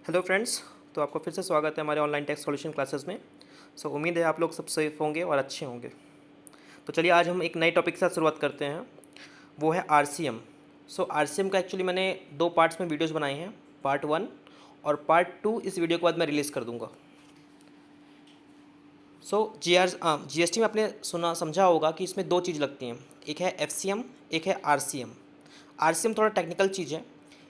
Hello friends. तो आपको फिर से स्वागत है हमारे ऑनलाइन टेक्स्ट सॉल्यूशन क्लासेस में। उम्मीद है आप लोग सब सेफ होंगे और अच्छे होंगे। तो चलिए आज हम एक नए टॉपिक के साथ शुरुआत करते हैं, वो है आरसीएम। आरसीएम का एक्चुअली मैंने दो पार्ट्स में वीडियोस बनाए हैं, पार्ट 1 और पार्ट 2 इस वीडियो के बाद मैं रिलीज़ कर दूँगा। जीएसटी में आपने सुना समझा होगा कि इसमें दो चीज़ लगती हैं, एक है एफसीएम, एक है आरसीएम। आरसीएम थोड़ा टेक्निकल चीज़ है।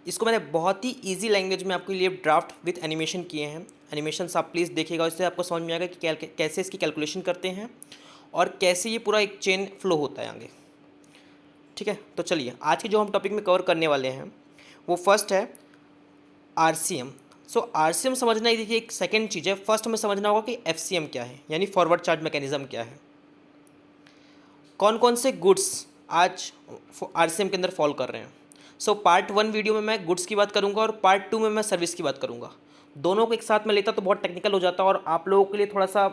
इसको मैंने बहुत ही इजी लैंग्वेज में आपके लिए ड्राफ्ट विथ एनिमेशन किए हैं। एनिमेशंस आप प्लीज़ देखिएगा, इससे आपको समझ में आएगा कि कैसे इसकी कैलकुलेशन करते हैं और कैसे ये पूरा एक चेन फ्लो होता है आगे। ठीक है, तो चलिए आज के जो हम टॉपिक में कवर करने वाले हैं वो फर्स्ट है आरसीएम। आरसीएम समझना ही देखिए एक सेकेंड चीज़ है। फर्स्ट हमें समझना होगा कि एफसीएम क्या है, यानी फॉरवर्ड चार्ज मैकेनिज्म क्या है। कौन कौन से गुड्स आज आरसीएम के अंदर फॉल कर रहे हैं। पार्ट 1 वीडियो में मैं गुड्स की बात करूंगा और पार्ट 2 में मैं सर्विस की बात करूंगा। दोनों को एक साथ में लेता तो बहुत टेक्निकल हो जाता और आप लोगों के लिए थोड़ा सा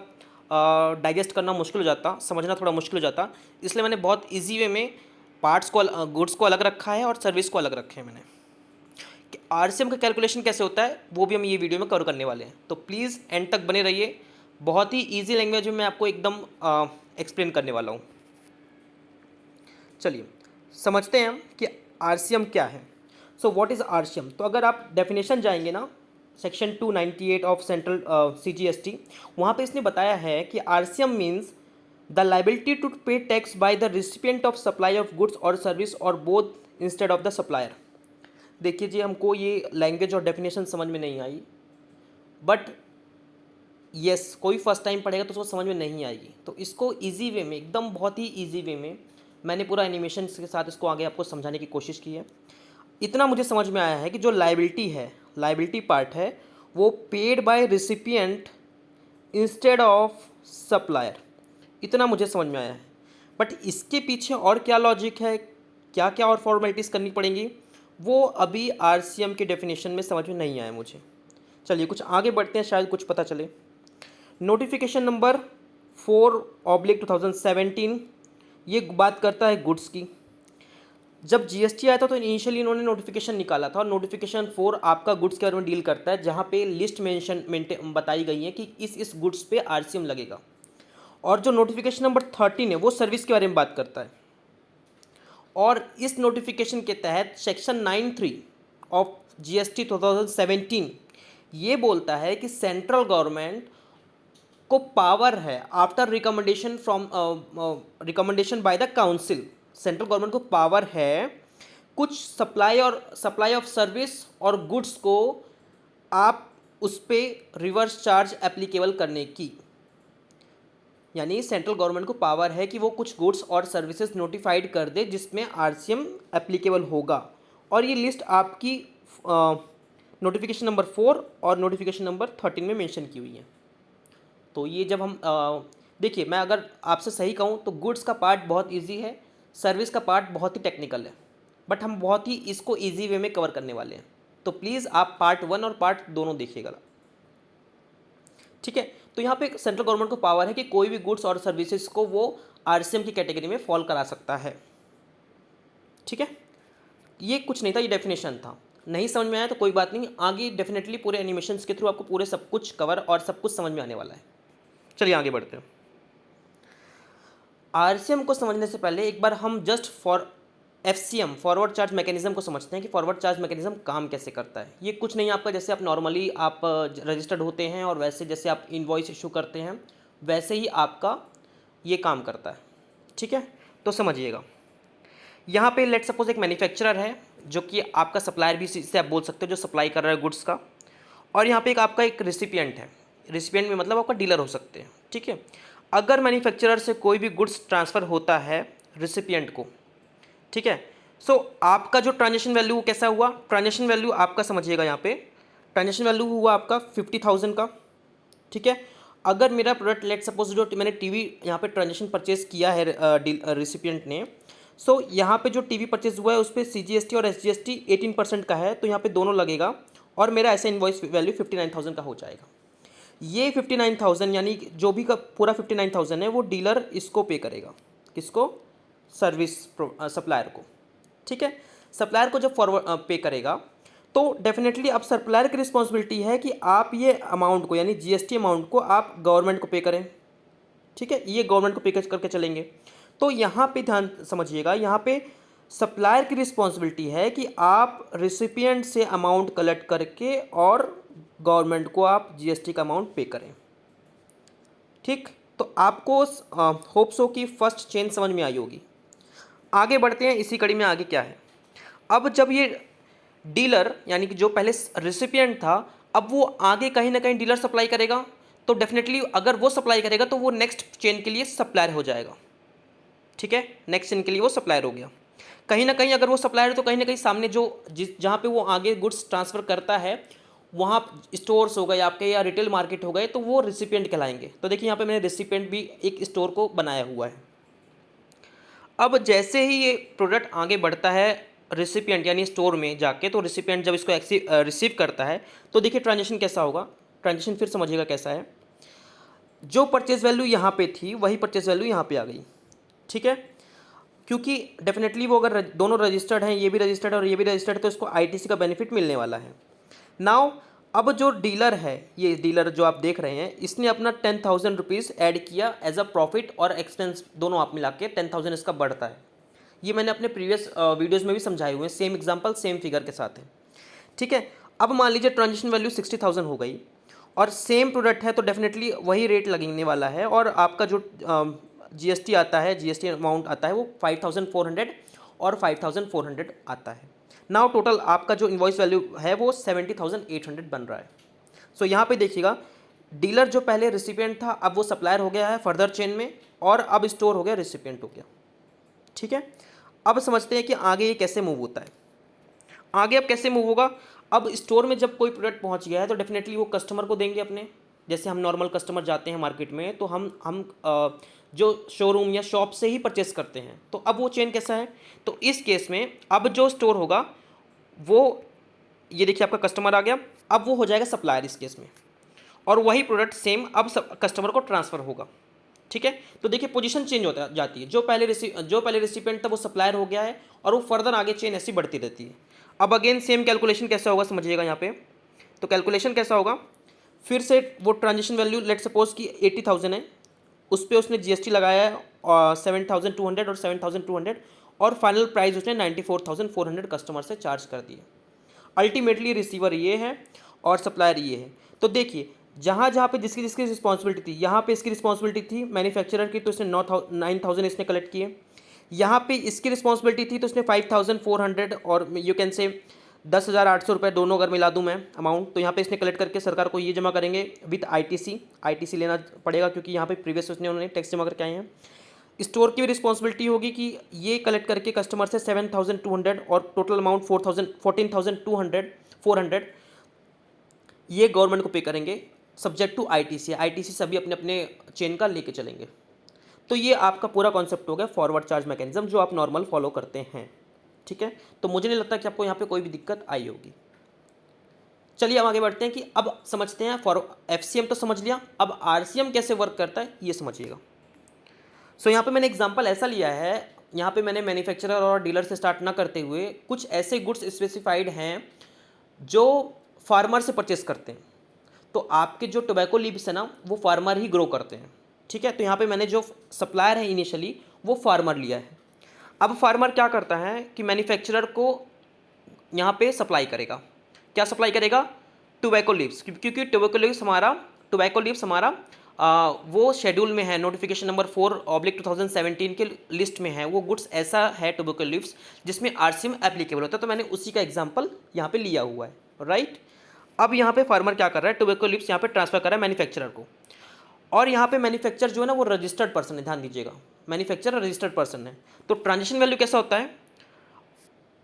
डाइजेस्ट करना मुश्किल हो जाता, समझना थोड़ा मुश्किल हो जाता। इसलिए मैंने बहुत ईजी वे में पार्ट्स को गुड्स को अलग रखा है और सर्विस को अलग रखे हैं मैंने। कि आरसीएम का कैलकुलेशन कैसे होता है वो भी हम ये वीडियो में कवर करने वाले हैं, तो प्लीज़ एंड तक बने रहिए। बहुत ही ईजी लैंग्वेज में मैं आपको एकदम एक्सप्लेन करने वाला हूँ। चलिए समझते हैं कि आरसीएम क्या है। What is RCM. तो अगर आप डेफिनेशन जाएंगे ना, सेक्शन 298 ऑफ सेंट्रल सीजीएसटी, वहाँ पे इसने बताया है कि RCM means the liability to pay tax by the recipient of supply of goods और सर्विस और both instead of the supplier. देखिए जी, हमको ये लैंग्वेज और डेफिनेशन समझ में नहीं आई, बट यस कोई फर्स्ट टाइम पढ़ेगा तो उसको समझ में नहीं आएगी। तो इसको ईजी वे में, एकदम बहुत ही ईजी वे में मैंने पूरा एनिमेशन के साथ इसको आगे आपको समझाने की कोशिश की है। इतना मुझे समझ में आया है कि जो लाइबिलिटी है, लाइबिलिटी पार्ट है, वो paid by recipient instead of supplier. इतना मुझे समझ में आया है, बट इसके पीछे और क्या लॉजिक है, क्या क्या और फॉर्मेलिटीज़ करनी पड़ेंगी, वो अभी आरसीएम के डेफिनेशन में समझ में नहीं आया मुझे। चलिए कुछ आगे बढ़ते हैं, शायद कुछ पता चले। नोटिफिकेशन नंबर 4/2017 ये बात करता है गुड्स की। जब जीएसटी आया था तो इनिशियली इन्होंने नोटिफिकेशन निकाला था और नोटिफिकेशन 4 आपका गुड्स के बारे में डील करता है, जहाँ पे लिस्ट बताई गई है कि इस गुड्स पे आरसीएम लगेगा। और जो नोटिफिकेशन नंबर 13 है वो सर्विस के बारे में बात करता है। और इस नोटिफिकेशन के तहत सेक्शन 93 ऑफ जीएसटी 2017 ये बोलता है कि सेंट्रल गवर्नमेंट को पावर है, after recommendation by the council, central government को पावर है कुछ सप्लाई ऑफ सर्विस और गुड्स को आप उस पर रिवर्स चार्ज एप्लीकेबल करने की। यानी सेंट्रल गवर्नमेंट को पावर है कि वो कुछ गुड्स और सर्विसेज नोटिफाइड कर दे जिसमें आरसीएम एप्लीकेबल होगा। और ये लिस्ट आपकी नोटिफिकेशन नंबर 4 और नोटिफिकेशन नंबर 13 में मेंशन की हुई है। तो ये जब हम देखिए, मैं अगर आपसे सही कहूँ तो गुड्स का पार्ट बहुत इजी है, सर्विस का पार्ट बहुत ही टेक्निकल है, बट हम बहुत ही इसको इजी वे में कवर करने वाले हैं। तो प्लीज़ आप पार्ट 1 और पार्ट दोनों देखिएगा, ठीक है। तो यहाँ पे सेंट्रल गवर्नमेंट को पावर है कि कोई भी गुड्स और सर्विसेज को वो आरसीएम की कैटेगरी में फॉल करा सकता है, ठीक है। ये कुछ नहीं था, ये डेफिनेशन था। नहीं समझ में आया तो कोई बात नहीं, आगे डेफिनेटली पूरे एनिमेशंस के थ्रू आपको पूरे सब कुछ कवर और सब कुछ समझ में आने वाला है। चलिए आगे बढ़ते हैं। आरसीएम को समझने से पहले एक बार हम just FCM forward charge mechanism को समझते हैं कि फॉरवर्ड चार्ज मैकेनिज्म काम कैसे करता है। ये कुछ नहीं आपका, जैसे आप नॉर्मली आप रजिस्टर्ड होते हैं और वैसे जैसे आप इनवॉइस इशू करते हैं वैसे ही आपका ये काम करता है, ठीक है। तो समझिएगा, यहाँ पे लेट सपोज एक मैन्युफैक्चरर है जो कि आपका सप्लायर भी इससे आप बोल सकते हो, जो सप्लाई कर रहा है गुड्स का। और यहाँ पे आपका एक रिसिपिएंट है, रिसिपिएंट में मतलब आपका डीलर हो सकते हैं, ठीक है। अगर मैन्युफैक्चरर से कोई भी गुड्स ट्रांसफ़र होता है रिसिपिएंट को, ठीक है, आपका जो ट्रांजेक्शन वैल्यू कैसा हुआ, ट्रांजेक्शन वैल्यू आपका समझिएगा, यहाँ पे ट्रांजेक्शन वैल्यू हुआ आपका 50,000 का, ठीक है। अगर मेरा प्रोडक्ट लेट सपोज जो मैंने टीवी यहाँ पे ट्रांजेक्शन परचेज किया है रिसिपिएंट ने, यहाँ पे जो टीवी परचेज हुआ है उस पर सीजीएसटी और एसजीएसटी 18% का है, तो यहाँ पे दोनों लगेगा और मेरा ऐसा इनवॉइस वैल्यू 59,000 का हो जाएगा। ये 59,000 यानी जो भी का पूरा 59,000 है वो डीलर इसको पे करेगा, किसको, सर्विस सप्लायर को, ठीक है। सप्लायर को जब फॉरवर्ड पे करेगा तो डेफिनेटली अब सप्लायर की रिस्पॉन्सिबिलिटी है कि आप ये अमाउंट को यानी जीएसटी अमाउंट को आप गवर्नमेंट को पे करें। ठीक है, ये गवर्नमेंट को पे करके चलेंगे। तो यहाँ पे ध्यान समझिएगा, यहाँ पे सप्लायर की रिस्पॉन्सिबिलिटी है कि आप रिसिपिएंट से अमाउंट कलेक्ट करके और गवर्नमेंट को आप जीएसटी का अमाउंट पे करें। ठीक, तो आपको होप सो की फर्स्ट चेन समझ में आई होगी। आगे बढ़ते हैं, इसी कड़ी में आगे क्या है। अब जब ये डीलर यानी कि जो पहले रिसिपिएंट था, अब वो आगे कहीं ना कहीं डीलर सप्लाई करेगा, तो डेफिनेटली अगर वो सप्लाई करेगा तो वो नेक्स्ट चेन के लिए सप्लायर हो जाएगा। ठीक है, नेक्स्ट चेन के लिए वो सप्लायर हो गया। कहीं ना कहीं अगर वो सप्लायर है तो कहीं ना कहीं सामने जो जहाँ पे वो आगे गुड्स ट्रांसफ़र करता है वहाँ स्टोर्स हो गए आपके या रिटेल मार्केट हो गए, तो वो रिसिपिएंट कहलाएंगे। तो देखिए यहाँ पे मैंने रिसिपिएंट भी एक स्टोर को बनाया हुआ है। अब जैसे ही ये प्रोडक्ट आगे बढ़ता है रिसिपिएंट यानी स्टोर में जाके, तो रिसिपिएंट जब इसको रिसीव करता है तो देखिए ट्रांजेक्शन कैसा होगा। ट्रांजेक्शन फिर समझिएगा कैसा है। जो परचेज वैल्यू यहाँ पे थी वही परचेज वैल्यू यहाँ पे आ गई। ठीक है, क्योंकि डेफिनेटली वो अगर दोनों रजिस्टर्ड हैं, ये भी रजिस्टर्ड है और ये भी रजिस्टर्ड है, तो इसको आईटीसी का बेनिफिट मिलने वाला है। नाउ अब जो डीलर है, ये डीलर जो आप देख रहे हैं, इसने अपना 10,000 रुपीज़ ऐड किया एज अ प्रॉफिट और एक्सपेंस दोनों आप मिला के 10,000 इसका बढ़ता है। ये मैंने अपने प्रीवियस वीडियोज़ में भी समझाए हुए हैं, सेम एग्जाम्पल सेम फिगर के साथ है। ठीक है, अब मान लीजिए ट्रांजेक्शन वैल्यू 60,000 हो गई और सेम प्रोडक्ट है तो डेफिनेटली वही रेट लगने वाला है, और आपका जो जीएसटी आता है, जीएसटी अमाउंट आता है वो 5,400 और 5,400 आता है। नाउ टोटल आपका जो इनवॉइस वैल्यू है वो 70,800 बन रहा है। सो यहाँ पे देखिएगा, डीलर जो पहले रिसिपिएंट था अब वो सप्लायर हो गया है फर्दर चेन में, और अब स्टोर हो गया रिसिपिएंट हो गया। ठीक है, अब समझते हैं कि आगे ये कैसे मूव होता है। आगे अब कैसे मूव होगा, अब स्टोर में जब कोई प्रोडक्ट पहुंच गया है तो डेफिनेटली वो कस्टमर को देंगे अपने। जैसे हम नॉर्मल कस्टमर जाते हैं मार्केट में तो हम जो शोरूम या शॉप से ही परचेस करते हैं। तो अब वो चेन कैसा है, तो इस केस में अब जो स्टोर होगा वो, ये देखिए आपका कस्टमर आ गया, अब वो हो जाएगा सप्लायर इस केस में, और वही प्रोडक्ट सेम अब कस्टमर को ट्रांसफ़र होगा। ठीक है, तो देखिए पोजीशन चेंज होता जाती है। जो पहले रिसिपिएंट था वो सप्लायर हो गया है और वो फर्दर आगे चेन ऐसी बढ़ती रहती है। अब अगेन सेम कैलकुलेशन कैसा होगा समझिएगा यहाँ पे। तो कैलकुलेशन कैसा होगा, फिर से वो ट्रांजेक्शन वैल्यू लेट सपोज कि 80,000 है, उस पर उसने जीएसटी लगाया है 7,200 और 7,200, और फाइनल प्राइस उसने 94,400 कस्टमर से चार्ज कर दिए। अल्टीमेटली रिसीवर ये है और सप्लायर ये है। तो देखिए जहाँ जहाँ पे जिसकी जिसकी रिस्पॉन्सिबिलिटी थी, यहाँ पे इसकी रिस्पॉन्सिबिलिटी थी मैन्युफैक्चरर की, तो इसने 9,000 इसने कलेक्ट किए। यहाँ पे इसकी रिस्पॉन्सिबिलिटी थी तो इसने 5,400 और यू कैन से 10,800 रुपये दोनों अगर मिला दूँ मैं अमाउंट, तो यहाँ पे इसने कलेक्ट करके सरकार को ये जमा करेंगे विद आईटीसी लेना पड़ेगा क्योंकि यहाँ पे प्रीवियस उन्होंने टैक्स जमा करके आए हैं। स्टोर की भी रिस्पॉन्सिबिलिटी होगी कि ये कलेक्ट करके कस्टमर से 7,200 और टोटल अमाउंट 14,200 ये गवर्नमेंट को पे करेंगे सब्जेक्ट टू आईटीसी सभी अपने अपने चेन का लेके चलेंगे। तो ये आपका पूरा कॉन्सेप्ट हो गया फॉरवर्ड चार्ज मैकेनिज्म जो आप नॉर्मल फॉलो करते हैं। ठीक है, तो मुझे नहीं लगता कि आपको यहाँ पे कोई भी दिक्कत आई होगी। चलिए अब आगे बढ़ते हैं कि अब समझते हैं एफसीएम तो समझ लिया, अब आरसीएम कैसे वर्क करता है ये समझिएगा। सो यहाँ पे मैंने एग्जांपल ऐसा लिया है, यहाँ पे मैंने मैन्युफैक्चरर और डीलर से स्टार्ट ना करते हुए कुछ ऐसे गुड्स स्पेसिफाइड हैं जो फार्मर से परचेस करते हैं। तो आपके जो टोबैको लीव्स है ना वो फार्मर ही ग्रो करते हैं। ठीक है, तो यहाँ पे मैंने जो सप्लायर है इनिशियली वो फार्मर लिया है। अब फार्मर क्या करता है कि मैन्युफैक्चरर को यहाँ पे सप्लाई करेगा, क्या सप्लाई करेगा, टोबैको लीव्स, क्योंकि टोबैको लीव्स हमारा वो शेड्यूल में है, नोटिफिकेशन नंबर 4/2017 के लिस्ट में है। वो गुड्स ऐसा है टोबैको लीव्स जिसमें आरसीएम एप्लीकेबल होता है, तो मैंने उसी का एग्जांपल यहाँ पे लिया हुआ है। राइट, अब यहाँ पे फार्मर क्या कर रहा है, टोबैको लीव्स यहाँ पे ट्रांसफर कर रहा है मैन्युफैक्चरर को, और यहाँ पे मैन्युफैक्चरर जो है ना वो रजिस्टर्ड पर्सन है, ध्यान दीजिएगा मैन्युफैक्चरर रजिस्टर्ड पर्सन है। तो ट्रांजेक्शन वैल्यू कैसा होता है,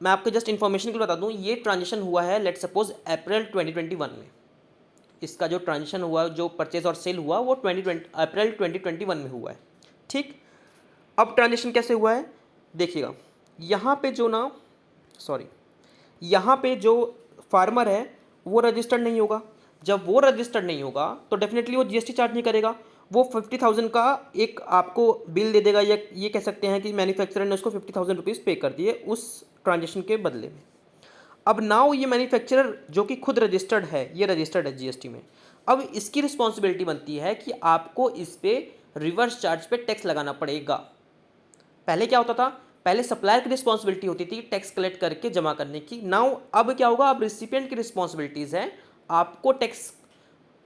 मैं आपको जस्ट इन्फॉर्मेशन के लिए बता दूँ, ये ट्रांजेक्शन हुआ है लेट सपोज अप्रैल 2021 में। इसका जो ट्रांजेक्शन हुआ, जो परचेज और सेल हुआ वो अप्रैल 2021 में हुआ है। ठीक, अब ट्रांजेक्शन कैसे हुआ है देखिएगा, यहाँ पे यहाँ पे जो फार्मर है वो रजिस्टर्ड नहीं होगा। जब वो रजिस्टर्ड नहीं होगा तो डेफिनेटली वो जीएसटी चार्ज नहीं करेगा। वो 50,000 का एक आपको बिल दे देगा, या ये कह सकते हैं कि मैन्युफैक्चरर ने उसको 50,000 रुपीज़ पे कर दिए उस ट्रांजेक्शन के बदले में। अब नाउ ये मैन्युफैक्चरर जो कि खुद रजिस्टर्ड है, ये रजिस्टर्ड है जीएसटी में, अब इसकी रिस्पॉन्सिबिलिटी बनती है कि आपको इस पे रिवर्स चार्ज पे टैक्स लगाना पड़ेगा। पहले क्या होता था, पहले सप्लायर की रिस्पॉन्सिबिलिटी होती थी टैक्स कलेक्ट करके जमा करने की। नाउ अब क्या होगा, अब रिसिपिएंट की रिस्पॉन्सिबिलिटीज़ है, आपको टैक्स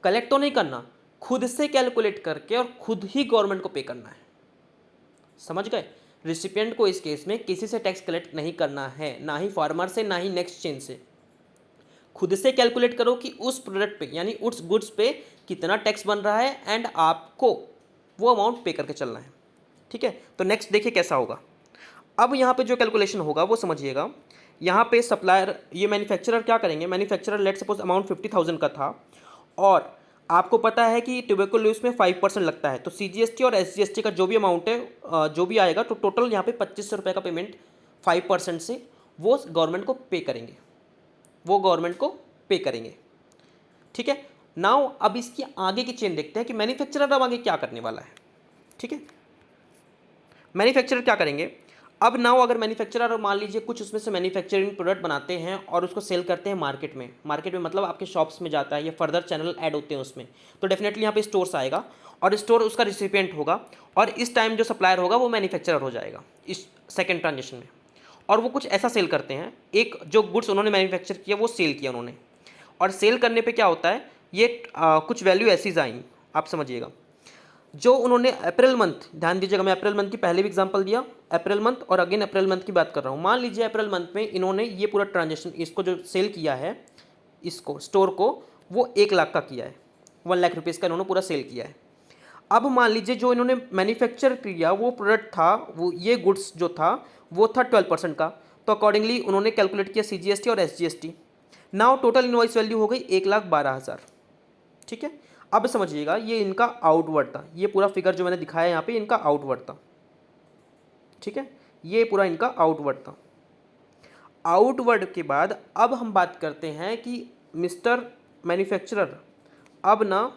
कलेक्ट तो नहीं करना, खुद से कैलकुलेट करके और खुद ही गवर्नमेंट को पे करना है। समझ गए? रिसिपिएंट को इस केस में किसी से टैक्स कलेक्ट नहीं करना है, ना ही फार्मर से, ना ही नेक्स्ट चेन से। खुद से कैलकुलेट करो कि उस प्रोडक्ट पे यानी उस गुड्स पे कितना टैक्स बन रहा है एंड आपको वो अमाउंट पे करके चलना है। ठीक है, तो नेक्स्ट देखिए कैसा होगा। अब यहाँ पे जो कैलकुलेशन होगा वो समझिएगा। यहाँ पे सप्लायर, ये मैन्युफैक्चरर क्या करेंगे, मैन्युफैक्चरर लेट सपोज अमाउंट 50,000 का था और आपको पता है कि टोबैको लीव्स में 5% लगता है, तो सीजीएसटी और एसजीएसटी का जो भी अमाउंट है जो भी आएगा, तो टोटल यहाँ पे 2500 रुपये का पेमेंट 5% से वो गवर्नमेंट को पे करेंगे, वो गवर्नमेंट को पे करेंगे। ठीक है, नाउ अब इसकी आगे की चेन देखते हैं कि मैन्युफैक्चरर अब आगे क्या करने वाला है। ठीक है, मैन्युफैक्चरर क्या करेंगे, अब नाउ अगर मैन्युफैक्चरर मान लीजिए कुछ उसमें से मैन्युफैक्चरिंग प्रोडक्ट बनाते हैं और उसको सेल करते हैं मार्केट में, मार्केट में मतलब आपके शॉप्स में जाता है या फर्दर चैनल ऐड होते हैं उसमें, तो डेफिनेटली यहाँ पे स्टोर्स आएगा और स्टोर उसका रिसिपिएंट होगा और इस टाइम जो सप्लायर होगा वो मैन्युफैक्चरर हो जाएगा इस सेकेंड ट्रांजेक्शन में। और वो कुछ ऐसा सेल करते हैं, एक जो गुड्स उन्होंने मैन्युफैक्चर किया वो सेल किया उन्होंने, और सेल करने पे क्या होता है, ये कुछ वैल्यू ऐसी आएंगी, आप समझिएगा। जो उन्होंने अप्रैल मंथ, ध्यान दीजिएगा, मैं अप्रैल मंथ की पहले भी एग्जांपल दिया, अप्रैल मंथ और अगेन अप्रैल मंथ की बात कर रहा हूँ। मान लीजिए अप्रैल मंथ में इन्होंने ये पूरा ट्रांजेक्शन, इसको जो सेल किया है, इसको स्टोर को, वो 1 लाख का किया है, 1 लाख रुपीज़ का इन्होंने पूरा सेल किया है। अब मान लीजिए जो इन्होंने मैन्युफैक्चर किया वो प्रोडक्ट था, वो ये गुड्स जो था वो था 12% का, तो अकॉर्डिंगली उन्होंने कैलकुलेट किया सीजीएसटी और SGST. Now total invoice value हो गई 1,12,000। ठीक है, अब समझिएगा ये इनका आउटवर्ड था, ये पूरा फिगर जो मैंने दिखाया यहाँ पे इनका आउटवर्ड था। ठीक है, ये पूरा इनका आउटवर्ड था। आउटवर्ड के बाद अब हम बात करते हैं कि मिस्टर मैन्युफैक्चरर, अब ना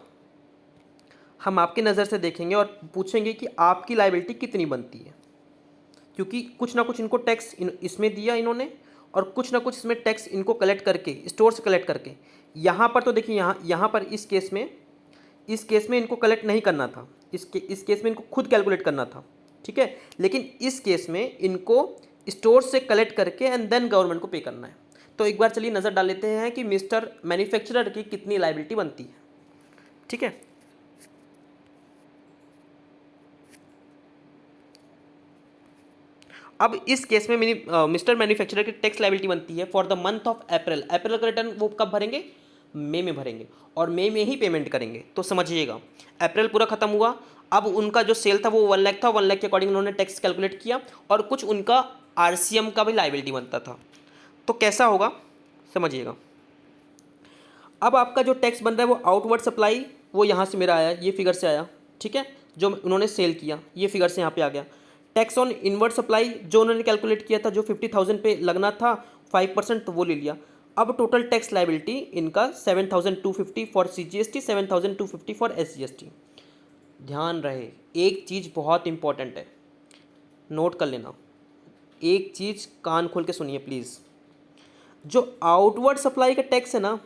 हम आपकी नज़र से देखेंगे और पूछेंगे कि आपकी लायबिलिटी कितनी बनती है, क्योंकि कुछ ना कुछ इनको टैक्स इसमें दिया इन्होंने और कुछ ना कुछ इसमें टैक्स इनको कलेक्ट करके, स्टोर से कलेक्ट करके। यहाँ पर तो देखिए, यहाँ पर इस केस में इनको कलेक्ट नहीं करना था, इस केस में इनको खुद कैलकुलेट करना था। ठीक है, लेकिन इस केस में इनको स्टोर से कलेक्ट करके एंड देन गवर्नमेंट को पे करना है। तो एक बार चलिए नज़र डाल लेते हैं कि मिस्टर मैन्युफैक्चरर की कितनी लायबिलिटी बनती है। ठीक है, अब इस केस में मिस्टर मैन्युफैक्चरर की टैक्स लायबिलिटी बनती है for the month of April. April का रिटर्न वो कब भरेंगे, मई में भरेंगे और मई में ही पेमेंट करेंगे। तो समझिएगा अप्रैल पूरा खत्म हुआ, अब उनका जो सेल था वो 1 लाख था, 1 लाख के अकॉर्डिंग उन्होंने टैक्स कैलकुलेट किया और कुछ उनका आरसीएम का भी लायबिलिटी बनता था। तो कैसा होगा समझिएगा, अब आपका जो टैक्स बन रहा है वो आउटवर्ड सप्लाई, वो यहाँ से मेरा आया, ये फिगर से आया। ठीक है, जो उन्होंने सेल किया ये फिगर से यहाँ पे आ गया। टैक्स ऑन इनवर्ड सप्लाई जो उन्होंने कैलकुलेट किया था, जो 50,000 पे लगना था 5%, तो वो ले लिया। अब टोटल टैक्स लायबिलिटी इनका 7,250 फॉर सीजीएसटी, 7,250 फॉर एसजीएसटी। ध्यान रहे एक चीज़ बहुत इंपॉर्टेंट है, नोट कर लेना, एक चीज़ कान खोल के सुनिए प्लीज़। जो आउटवर्ड सप्लाई का टैक्स है ना,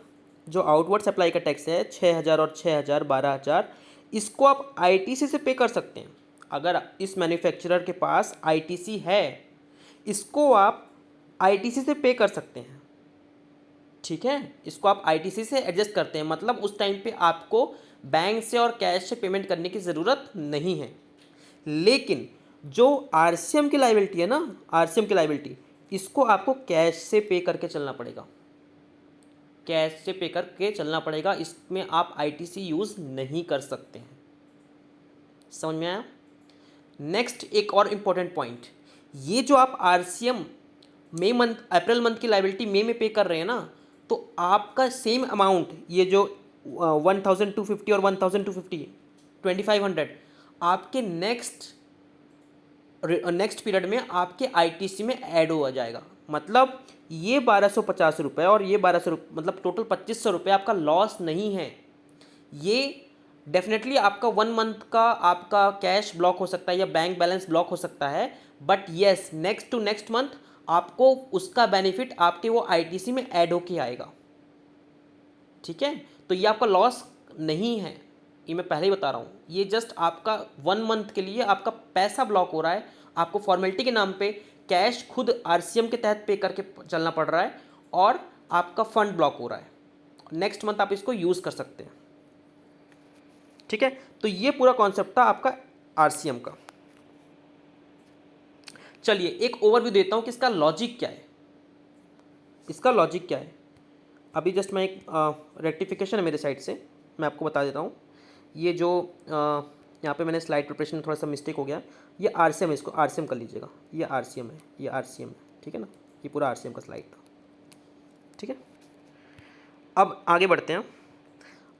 जो आउटवर्ड सप्लाई का टैक्स है 6,000 और 6,000 12,000, इसको आप आईटीसी से पे कर सकते हैं। अगर इस मैन्युफैक्चरर के पास आईटीसी है, इसको आप आईटीसी से पे कर सकते हैं। ठीक है, इसको आप आईटीसी से एडजस्ट करते हैं, मतलब उस टाइम पे आपको बैंक से और कैश से पेमेंट करने की ज़रूरत नहीं है। लेकिन जो आरसीएम की लायबिलिटी है ना, आरसीएम की लायबिलिटी, इसको आपको कैश से पे करके चलना पड़ेगा, कैश से पे करके चलना पड़ेगा, इसमें आप आईटीसी यूज़ नहीं कर सकते हैं। समझ में आया? नेक्स्ट एक और इम्पॉर्टेंट पॉइंट, ये जो आप आरसीएम मई मंथ, अप्रैल मंथ की लायबिलिटी मई में पे कर रहे हैं ना, तो आपका सेम अमाउंट, ये जो 1,250 और 1,250 2,500 आपके नेक्स्ट पीरियड में आपके आईटीसी में ऐड हो जाएगा। मतलब ये 1,250 रुपये और ये 1,200 रुपये, मतलब टोटल 2,500 रुपये आपका लॉस नहीं है। ये डेफिनेटली आपका 1 मंथ का आपका कैश ब्लॉक हो सकता है या बैंक बैलेंस ब्लॉक हो सकता है, but yes next to next month आपको उसका बेनिफिट आपके वो आईटीसी में ऐड होके आएगा। ठीक है, तो ये आपका लॉस नहीं है, ये मैं पहले ही बता रहा हूँ। ये जस्ट आपका 1 मंथ के लिए आपका पैसा ब्लॉक हो रहा है, आपको फॉर्मेलिटी के नाम पे कैश खुद आरसीएम के तहत पे करके चलना पड़ रहा है और आपका फंड ब्लॉक हो रहा है। नेक्स्ट मंथ आप इसको यूज़ कर सकते हैं। ठीक है, तो ये पूरा कॉन्सेप्ट था आपका आरसीएम का। चलिए एक ओवरव्यू देता हूँ कि इसका लॉजिक क्या है। इसका लॉजिक क्या है, अभी जस्ट मैं एक रेक्टिफिकेशन है मेरे साइड से, मैं आपको बता देता हूँ। ये जो यहाँ पे मैंने स्लाइड प्रिपरेशन में थोड़ा सा मिस्टेक हो गया, ये आरसीएम है, इसको आरसीएम कर लीजिएगा, ये आरसीएम है, ये आरसीएम है, ठीक है ना, ये पूरा आरसीएम का स्लाइड था। ठीक है, अब आगे बढ़ते हैं।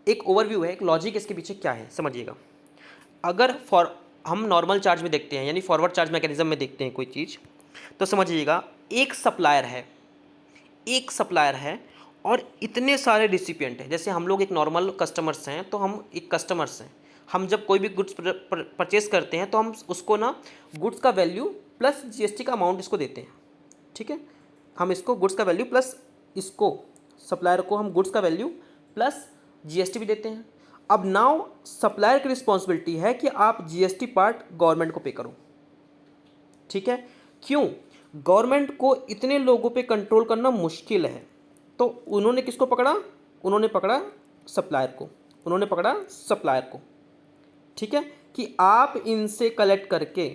एक ओवरव्यू है, एक लॉजिक इसके पीछे क्या है समझिएगा। अगर हम नॉर्मल चार्ज में देखते हैं, यानी फॉरवर्ड चार्ज मैकेनिज्म में देखते हैं कोई चीज़, तो समझिएगा एक सप्लायर है और इतने सारे रिसिपिएंट हैं। जैसे हम लोग एक नॉर्मल कस्टमर्स हैं, तो हम एक कस्टमर्स हैं, हम जब कोई भी गुड्स परचेज करते हैं तो हम उसको ना गुड्स का वैल्यू प्लस जीएसटी का अमाउंट इसको देते हैं। ठीक है, हम इसको गुड्स का वैल्यू प्लस इसको सप्लायर को हम गुड्स का वैल्यू प्लस जीएसटी भी देते हैं। अब नाउ सप्लायर की रिस्पॉन्सिबिलिटी है कि आप जीएसटी पार्ट गवर्नमेंट को पे करो। ठीक है, क्यों? गवर्नमेंट को इतने लोगों पे कंट्रोल करना मुश्किल है, तो उन्होंने किसको पकड़ा? उन्होंने पकड़ा सप्लायर को, ठीक है, कि आप इनसे कलेक्ट करके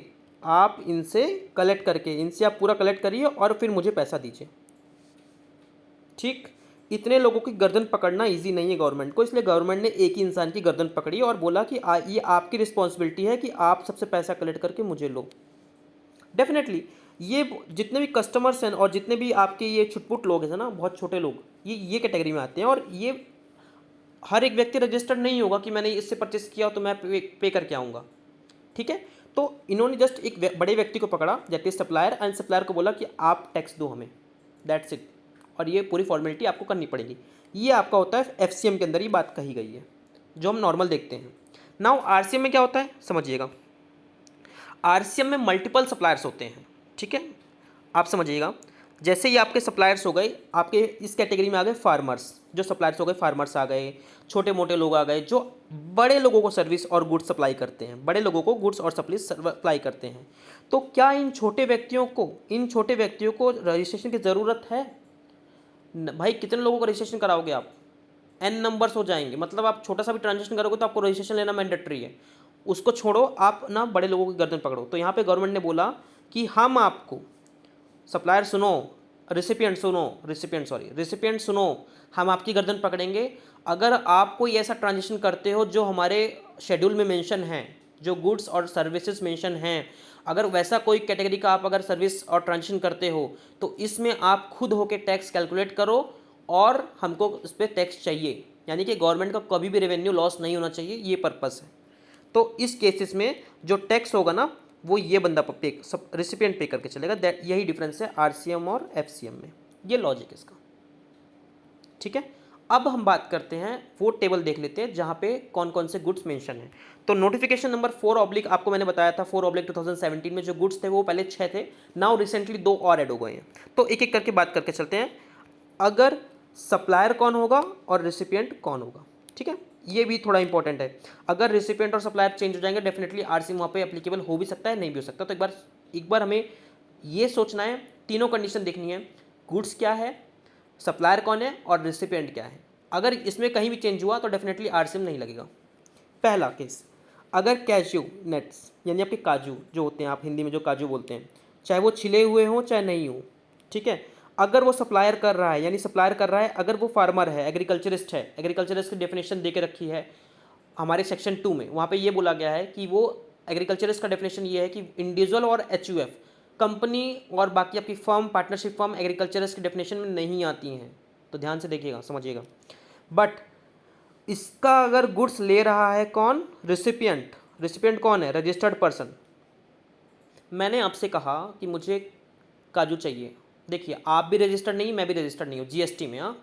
इनसे आप पूरा कलेक्ट करिए और फिर मुझे पैसा दीजिए। ठीक, इतने लोगों की गर्दन पकड़ना इजी नहीं है गवर्नमेंट को, इसलिए गवर्नमेंट ने एक ही इंसान की गर्दन पकड़ी और बोला कि ये आपकी रिस्पॉन्सिबिलिटी है कि आप सबसे पैसा कलेक्ट करके मुझे लो। डेफिनेटली ये जितने भी कस्टमर्स हैं और जितने भी आपके ये छुटपुट लोग हैं ना, बहुत छोटे लोग, ये कैटेगरी में आते हैं। और ये हर एक व्यक्ति रजिस्टर्ड नहीं होगा कि मैंने इससे परचेस किया तो मैं पे करके आऊँगा। ठीक है, तो इन्होंने जस्ट एक बड़े व्यक्ति को पकड़ा, जैसे सप्लायर, एंड सप्लायर को बोला कि आप टैक्स दो हमें, दैट्स इट, और ये पूरी फॉर्मेलिटी आपको करनी पड़ेगी। ये आपका होता है एफसीएम के अंदर, ये बात कही गई है जो हम नॉर्मल देखते हैं। नाउ आरसीएम में क्या होता है समझिएगा। आरसीएम में मल्टीपल सप्लायर्स होते हैं। ठीक है, आप समझिएगा, जैसे ये आपके सप्लायर्स हो गए, आपके इस कैटेगरी में आ गए फार्मर्स, जो सप्लायर्स हो गए फार्मर्स आ गए, छोटे मोटे लोग आ गए जो बड़े लोगों को सर्विस और गुड्स सप्लाई करते हैं, तो क्या इन छोटे व्यक्तियों को रजिस्ट्रेशन की ज़रूरत है? भाई कितने लोगों का रजिस्ट्रेशन कराओगे आप? एन नंबर्स हो जाएंगे, मतलब आप छोटा सा भी ट्रांजेक्शन करोगे तो आपको रजिस्ट्रेशन लेना मैंडेटरी है। उसको छोड़ो, आप ना बड़े लोगों की गर्दन पकड़ो। तो यहाँ पे गवर्नमेंट ने बोला कि हम आपको, सप्लायर सुनो, रिसिपिएंट सुनो, हम आपकी गर्दन पकड़ेंगे अगर आप कोई ऐसा ट्रांजेक्शन करते हो जो हमारे शेड्यूल में मेंशन है, जो गुड्स और सर्विसेज मेंशन हैं। अगर वैसा कोई कैटेगरी का आप अगर सर्विस और ट्रांजेक्शन करते हो तो इसमें आप खुद होके टैक्स कैलकुलेट करो और हमको इस पर टैक्स चाहिए, यानी कि गवर्नमेंट का कभी भी रेवेन्यू लॉस नहीं होना चाहिए, ये पर्पस है। तो इस केसेस में जो टैक्स होगा ना, वो ये बंदा रिसिपिएंट पे करके चलेगा। यही डिफरेंस है आरसीएम और एफसीएम में, ये लॉजिक इसका। ठीक है, अब हम बात करते हैं, वो टेबल देख लेते हैं जहाँ पे कौन कौन से गुड्स मेंशन हैं। तो नोटिफिकेशन नंबर 4 आपको मैंने बताया था, 4/2017 में जो गुड्स थे वो पहले 6 थे, नाउ रिसेंटली 2 और ऐड हो गए हैं। तो एक एक करके बात करके चलते हैं। अगर सप्लायर कौन होगा और रिसिपिएंट कौन होगा, ठीक है, ये भी थोड़ा इंपॉर्टेंट है। अगर रिसिपिएंट और सप्लायर चेंज हो जाएंगे, डेफिनेटली आरसीएम वहाँ पे एप्लीकेबल हो भी सकता है, नहीं भी हो सकता। तो एक बार हमें ये सोचना है, तीनों कंडीशन देखनी है, गुड्स क्या है, सप्लायर कौन है और रिसिपिएंट क्या है। अगर इसमें कहीं भी चेंज हुआ तो डेफिनेटली आरसीएम नहीं लगेगा। पहला केस, अगर कैश्यू नट्स यानी आपके काजू जो होते हैं, आप हिंदी में जो काजू बोलते हैं, चाहे वो छिले हुए हों चाहे नहीं हो, ठीक है, अगर वो सप्लायर कर रहा है, अगर वो फार्मर है, एग्रीकल्चरिस्ट है, एग्रीकल्चरिस्ट की डेफिनेशन दे के रखी है हमारे सेक्शन 2 में, वहाँ पे ये बोला गया है कि वो एग्रीकल्चरिस्ट का डेफिनेशन ये है कि इंडिविजुअल और एचयूएफ कंपनी और बाकी आपकी फर्म, पार्टनरशिप फर्म एग्रीकल्चरिस्ट की डेफिनेशन में नहीं आती हैं, तो ध्यान से देखिएगा, समझिएगा। बट इसका अगर गुड्स ले रहा है कौन? रिसिपिएंट कौन है? Registered person. मैंने आपसे कहा कि मुझे काजू चाहिए, देखिए आप भी रजिस्टर्ड नहीं, मैं भी रजिस्टर्ड नहीं हूँ जीएसटी में, हाँ,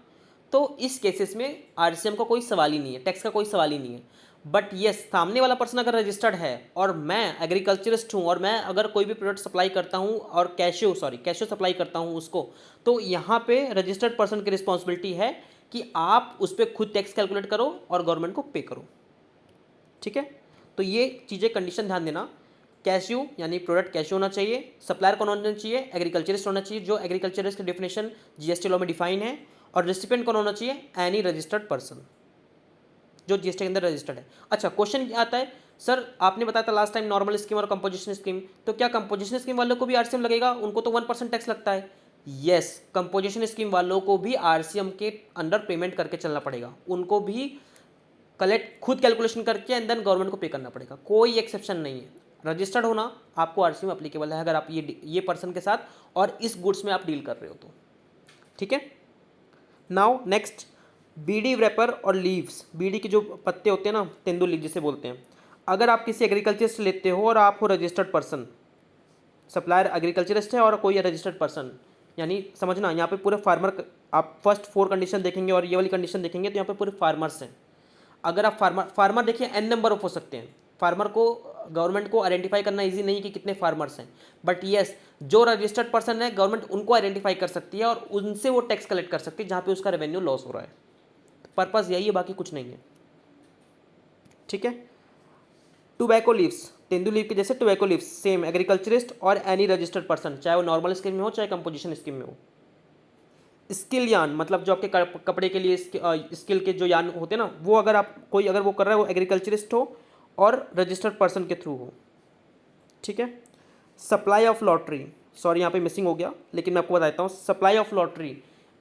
तो इस केसेस में आरसीएम का कोई सवाल ही नहीं है, टैक्स का कोई सवाल ही नहीं है। बट ये सामने वाला पर्सन अगर रजिस्टर्ड है और मैं एग्रीकल्चरिस्ट हूँ और मैं अगर कोई भी प्रोडक्ट सप्लाई करता हूँ और कैशियो सप्लाई करता हूँ उसको, तो यहाँ पे रजिस्टर्ड पर्सन की रिस्पॉन्सिबिलिटी है कि आप उस पर खुद टैक्स कैलकुलेट करो और गवर्नमेंट को पे करो। ठीक है, तो ये चीज़ें कंडीशन ध्यान देना। कैशियो यानी प्रोडक्ट कैशियो होना चाहिए, सप्लायर कौन होना चाहिए, एग्रीकल्चरिस्ट होना चाहिए, जो एग्रीकल्चरिस्ट की डेफिनेशन जीएसटी लॉ में डिफाइन है। और रिसिपेंट कौन होना चाहिए, एनी रजिस्टर्ड पर्सन जो जीएसटी के अंदर रजिस्टर्ड है। अच्छा, क्वेश्चन क्या आता है, सर आपने बताया था लास्ट टाइम नॉर्मल स्कीम और कंपोजिशन स्कीम, तो क्या कंपोजिशन स्कीम वालों को भी आरसीएम लगेगा? उनको तो 1% टैक्स लगता है। यस, कंपोजिशन स्कीम वालों को भी आरसीएम के अंडर पेमेंट करके चलना पड़ेगा, उनको भी कलेक्ट खुद कैलकुलेशन करके एंड देन गवर्नमेंट को पे करना पड़ेगा, कोई एक्सेप्शन नहीं है। रजिस्टर्ड होना आपको आरसीएम एप्लीकेबल है अगर आप ये पर्सन के साथ और इस गुड्स में आप डील कर रहे हो तो। ठीक है, नाउ नेक्स्ट, बीडी व्रेपर और लीव्स। बीडी के जो पत्ते होते हैं ना, तेंदुल लीव जिसे बोलते हैं, अगर आप किसी एग्रीकल्चरिस्ट लेते हो और आप हो रजिस्टर्ड पर्सन, सप्लायर एग्रीकल्चरिस्ट है और कोई रजिस्टर्ड पर्सन, यानी समझना यहाँ पे पूरे फार्मर, आप फर्स्ट 4 कंडीशन देखेंगे और ये वाली कंडीशन देखेंगे तो यहाँ पे पूरे फार्मर्स हैं। अगर आप फार्मर देखिए एन नंबर ऑफ हो सकते हैं, फार्मर को गवर्नमेंट को आइडेंटिफाई करना इजी नहीं कि कितने फार्मर्स हैं, बट येस जो रजिस्टर्ड पर्सन है गवर्नमेंट उनको आइडेंटिफाई कर सकती है और उनसे वो टैक्स कलेक्ट कर सकती है जहाँ पे उसका रेवेन्यू लॉस हो रहा है। पर्पस यही है, बाकी कुछ नहीं है। ठीक है, टोबैको लीव्स, तेंदुल लीव के जैसे टोबैको लीव्स, सेम एग्रीकल्चरिस्ट और एनी रजिस्टर्ड पर्सन, चाहे वो नॉर्मल स्कीम में हो चाहे कंपोजिशन स्कीम में हो। स्किल यान मतलब जो आपके कपड़े के लिए स्किल के जो यान होते हैं ना, वो अगर आप कोई अगर वो कर रहा है वो एग्रीकल्चरिस्ट हो और रजिस्टर्ड पर्सन के थ्रू हो। ठीक है, सप्लाई ऑफ लॉटरी, सॉरी यहाँ पे मिसिंग हो गया लेकिन मैं आपको बता देता हूँ। सप्लाई ऑफ लॉटरी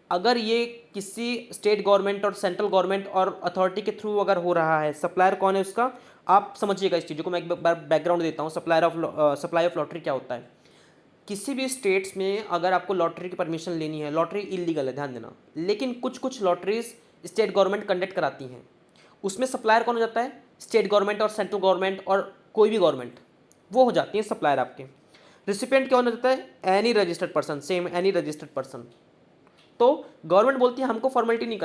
अगर ये किसी स्टेट गवर्नमेंट और सेंट्रल गवर्नमेंट और अथॉरिटी के थ्रू अगर हो रहा है, सप्लायर कौन है उसका, आप समझिएगा इस चीज़ों को, मैं एक बार बैकग्राउंड देता हूँ। सप्लाई ऑफ लॉटरी क्या होता है, किसी भी स्टेट्स में अगर आपको लॉटरी की परमिशन लेनी है, लॉटरी इलीगल है ध्यान देना, लेकिन कुछ कुछ लॉटरीज स्टेट गवर्नमेंट कंडक्ट कराती हैं, उसमें सप्लायर कौन हो जाता है, स्टेट गवर्नमेंट और सेंट्रल गवर्नमेंट और कोई भी गवर्नमेंट, वो हो जाती है सप्लायर आपके। रिसिपेंट क्या हो जाता है, any registered person, same any registered person. तो गवर्नमेंट बोलती है हमको फॉर्मेलिटी नहीं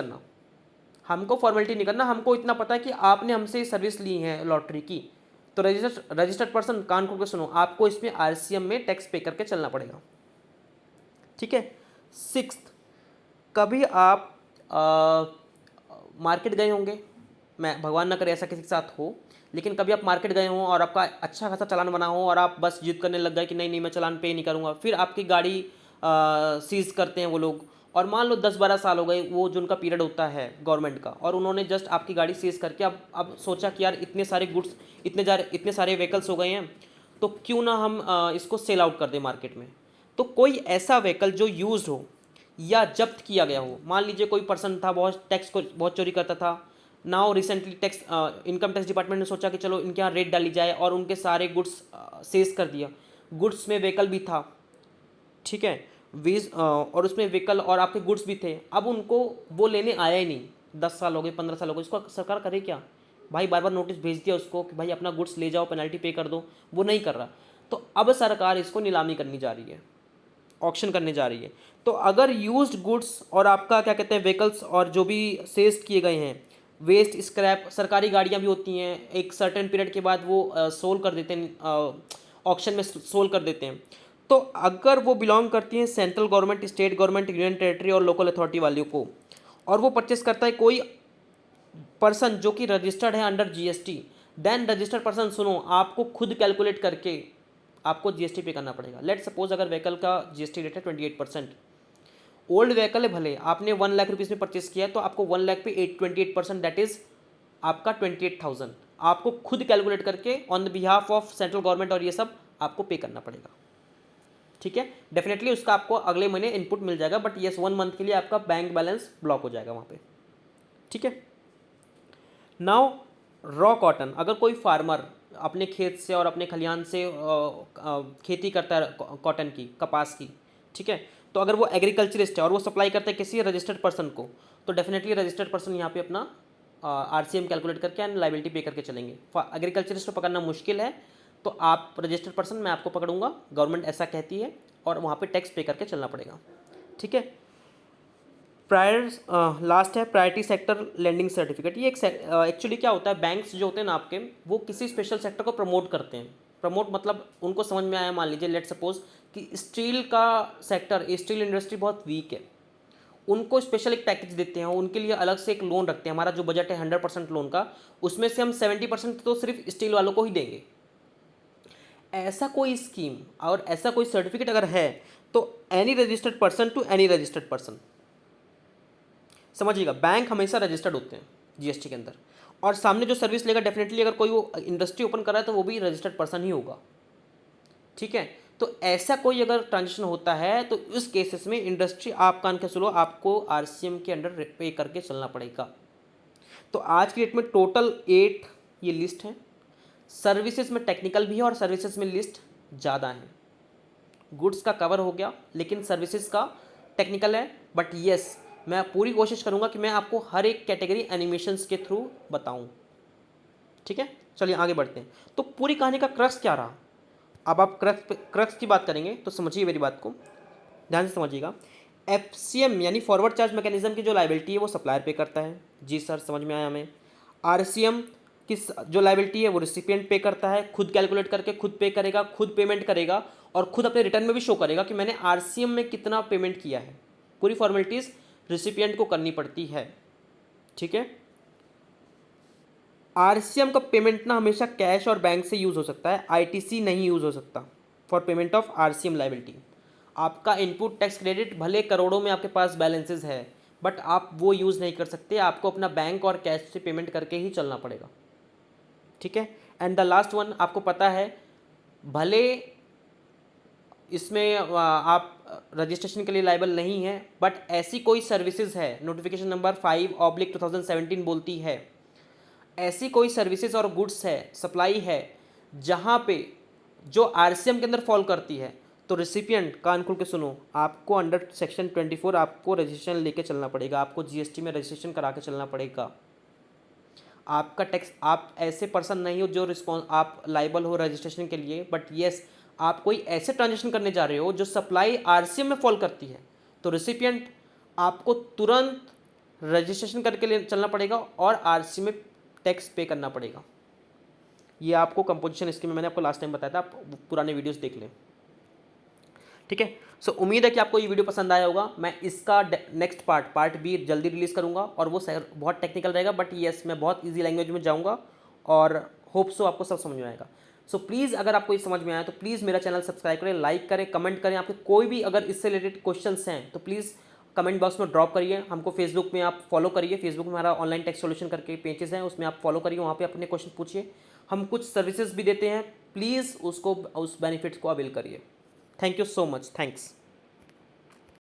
करना, हमको इतना पता है कि आपने हमसे सर्विस ली है लॉटरी की, तो रजिस्टर्ड पर्सन कान खोल के सुनो, आपको इसमें आरसीएम में टैक्स पे करके चलना पड़ेगा। ठीक है, 6, कभी आप मार्केट गए होंगे, मैं भगवान ना करे ऐसा किसी के साथ हो, लेकिन कभी आप मार्केट गए हों और आपका अच्छा खासा चालान बना हो और आप बस जिद करने लग गए कि नहीं नहीं मैं चालान पे नहीं करूँगा, फिर आपकी गाड़ी सीज करते हैं वो लोग, और मान लो 10-12 साल हो गए वो जो उनका पीरियड होता है गवर्नमेंट का, और उन्होंने जस्ट आपकी गाड़ी सीज करके अब सोचा कि यार इतने सारे गुड्स, इतने सारे व्हीकल्स हो गए हैं, तो क्यों ना हम इसको सेल आउट कर दें मार्केट में। तो कोई ऐसा व्हीकल जो यूज्ड हो या जब्त किया गया हो, मान लीजिए कोई पर्सन था बहुत टैक्स को बहुत चोरी करता था, now recently income tax department ने सोचा कि चलो इनके यहाँ रेट डाली जाए और उनके सारे गुड्स सीज कर दिया, गुड्स में व्हीकल भी था। ठीक है, और उसमें व्हीकल और आपके गुड्स भी थे, अब उनको वो लेने आया ही नहीं, 10 साल हो गए 15 साल हो गए, इसको सरकार करे क्या भाई, बार बार नोटिस भेज दिया उसको कि भाई अपना गुड्स ले जाओ, पेनल्टी पे कर दो, वो नहीं कर रहा, तो अब सरकार इसको नीलामी करनी जा रही है, ऑक्शन करने जा रही है। तो अगर यूज्ड गुड्स और आपका क्या कहते हैं व्हीकल्स और जो भी सेज किए गए हैं, वेस्ट स्क्रैप, सरकारी गाड़ियाँ भी होती हैं, एक सर्टेन पीरियड के बाद वो सोल कर देते हैं, ऑक्शन में सोल कर देते हैं, तो अगर वो बिलोंग करती हैं central government, state government, union territory और लोकल अथॉरिटी वालों को, और वो परचेस करता है कोई पर्सन जो कि रजिस्टर्ड है under GST, then registered person सुनो, आपको खुद कैलकुलेट करके आपको जीएसटी पे करना पड़ेगा। लेट सपोज अगर व्हीकल का जीएसटी रेट है 28%, ओल्ड व्हीकल है भले आपने 1 लाख रुपीज़ में परचेस किया है, तो आपको 1 लाख पे 28%, दैट इज आपका 28,000 आपको खुद कैलकुलेट करके on the behalf of central government और ये सब आपको पे करना पड़ेगा। ठीक है, डेफिनेटली उसका आपको अगले महीने इनपुट मिल जाएगा, बट येस 1 मंथ के लिए आपका बैंक बैलेंस ब्लॉक हो जाएगा वहाँ पे। ठीक है, नाउ रॉ कॉटन, अगर कोई फार्मर अपने खेत से और अपने खलिहान से खेती करता है कॉटन की, कपास की, ठीक है, तो अगर वो एग्रीकल्चरिस्ट है और वो सप्लाई करता है किसी रजिस्टर्ड पर्सन को, तो डेफिनेटली रजिस्टर्ड पर्सन यहाँ पे अपना आरसीएम कैलकुलेट करके एंड लाइबिलिटी पे करके चलेंगे। एग्रीकल्चरिस्ट को पकड़ना मुश्किल है, तो आप रजिस्टर्ड पर्सन मैं आपको पकड़ूंगा, गवर्नमेंट ऐसा कहती है, और वहाँ पे टैक्स पे करके चलना पड़ेगा। ठीक है, लास्ट है प्रायोरिटी सेक्टर लेंडिंग सर्टिफिकेट। ये एक एक्चुअली क्या होता है, बैंक्स जो होते हैं ना आपके, वो किसी स्पेशल सेक्टर को प्रमोट करते हैं। प्रमोट मतलब उनको समझ में आया, मान लीजिए लेट सपोज कि स्टील का सेक्टर, स्टील इंडस्ट्री बहुत वीक है, उनको स्पेशल एक पैकेज देते हैं, उनके लिए अलग से एक लोन रखते हैं। हमारा जो बजट है 100% लोन का, उसमें से हम 70% तो सिर्फ स्टील वालों को ही देंगे। ऐसा कोई स्कीम और ऐसा कोई सर्टिफिकेट अगर है तो any registered person to any registered person, समझिएगा, बैंक हमेशा रजिस्टर्ड होते हैं जीएसटी के अंदर, और सामने जो सर्विस लेगा डेफिनेटली अगर कोई वो इंडस्ट्री ओपन कर रहा है तो वो भी रजिस्टर्ड पर्सन ही होगा। ठीक है, तो ऐसा कोई अगर ट्रांजेक्शन होता है तो उस केसेस में इंडस्ट्री, आप कान के सुनो, आपको आरसीएम के अंडर पे करके चलना पड़ेगा। तो आज की डेट में टोटल 8 ये लिस्ट है। सर्विसेज में टेक्निकल भी है और सर्विसेज में लिस्ट ज़्यादा है। गुड्स का कवर हो गया लेकिन सर्विसेज का टेक्निकल है, बट येस मैं पूरी कोशिश करूंगा कि मैं आपको हर एक कैटेगरी एनिमेशंस के थ्रू बताऊं। ठीक है, चलिए आगे बढ़ते हैं। तो पूरी कहानी का क्रक्स क्या रहा, अब आप क्रक्स की बात करेंगे तो समझिए मेरी बात को, ध्यान से समझिएगा। एफसीएम यानी फॉरवर्ड चार्ज मैकेनिज्म की जो लाइबिलिटी है वो सप्लायर पे करता है। जी सर, समझ में आया हमें। आरसीएम की जो लाइबिलिटी है वो रिसिपिएंट पे करता है, खुद कैलकुलेट करके खुद पे करेगा, खुद पेमेंट करेगा और खुद अपने रिटर्न में भी शो करेगा कि मैंने आरसीएम में कितना पेमेंट किया है। पूरी फॉर्मेलिटीज़ रिसिपिएंट को करनी पड़ती है। ठीक है, आरसीएम का पेमेंट ना हमेशा कैश और बैंक से यूज़ हो सकता है, आईटीसी नहीं यूज़ हो सकता for payment of RCM liability. आपका इनपुट टैक्स क्रेडिट भले करोड़ों में आपके पास बैलेंसेस है, बट आप वो यूज़ नहीं कर सकते, आपको अपना बैंक और कैश से पेमेंट करके ही चलना पड़ेगा। ठीक है, एंड द लास्ट वन, आपको पता है भले इसमें आप रजिस्ट्रेशन के लिए लायबल नहीं है, बट ऐसी कोई सर्विसेज है, नोटिफिकेशन नंबर 5/2017 बोलती है, ऐसी कोई सर्विसेज और गुड्स है, सप्लाई है, जहाँ पे जो आरसीएम के अंदर फॉल करती है, तो रिसिपिएंट कान खोल के सुनो, आपको अंडर सेक्शन 24 आपको रजिस्ट्रेशन लेके चलना पड़ेगा, आपको जीएसटी में रजिस्ट्रेशन करा के चलना पड़ेगा। आपका टैक्स, आप ऐसे पर्सन नहीं हो जो आप लाइबल हो रजिस्ट्रेशन के लिए, बट येस आप कोई ऐसे ट्रांजेक्शन करने जा रहे हो जो सप्लाई आरसीएम में फॉल करती है, तो रिसिपिएंट आपको तुरंत रजिस्ट्रेशन करके चलना पड़ेगा और आरसीएम में टैक्स पे करना पड़ेगा। ये आपको कंपोजिशन स्कीम में मैंने आपको लास्ट टाइम बताया था, आप पुराने वीडियोस देख लें। ठीक है, सो उम्मीद है कि आपको ये वीडियो पसंद आया होगा। मैं इसका नेक्स्ट पार्ट बी जल्दी रिलीज़ करूँगा और वो बहुत टेक्निकल रहेगा, बट येस मैं बहुत ईजी लैंग्वेज में जाऊँगा और होप सो आपको सब समझ में आएगा। सो प्लीज़ अगर आपको ये समझ में आया तो प्लीज़ मेरा चैनल सब्सक्राइब करें, लाइक करें, कमेंट करें। आपके कोई भी अगर इससे रिलेटेड क्वेश्चंस हैं तो प्लीज़ कमेंट बॉक्स में ड्रॉप करिए। हमको फेसबुक में आप फॉलो करिए, फेसबुक में हमारा ऑनलाइन टैक्स सॉल्यूशन करके पेजेस हैं, उसमें आप फॉलो करिए, वहाँ पे अपने क्वेश्चन पूछिए। हम कुछ सर्विसेज भी देते हैं, प्लीज़ उसको, उस बेनिफिट्स को अवेल करिए। Thank you so much, thanks.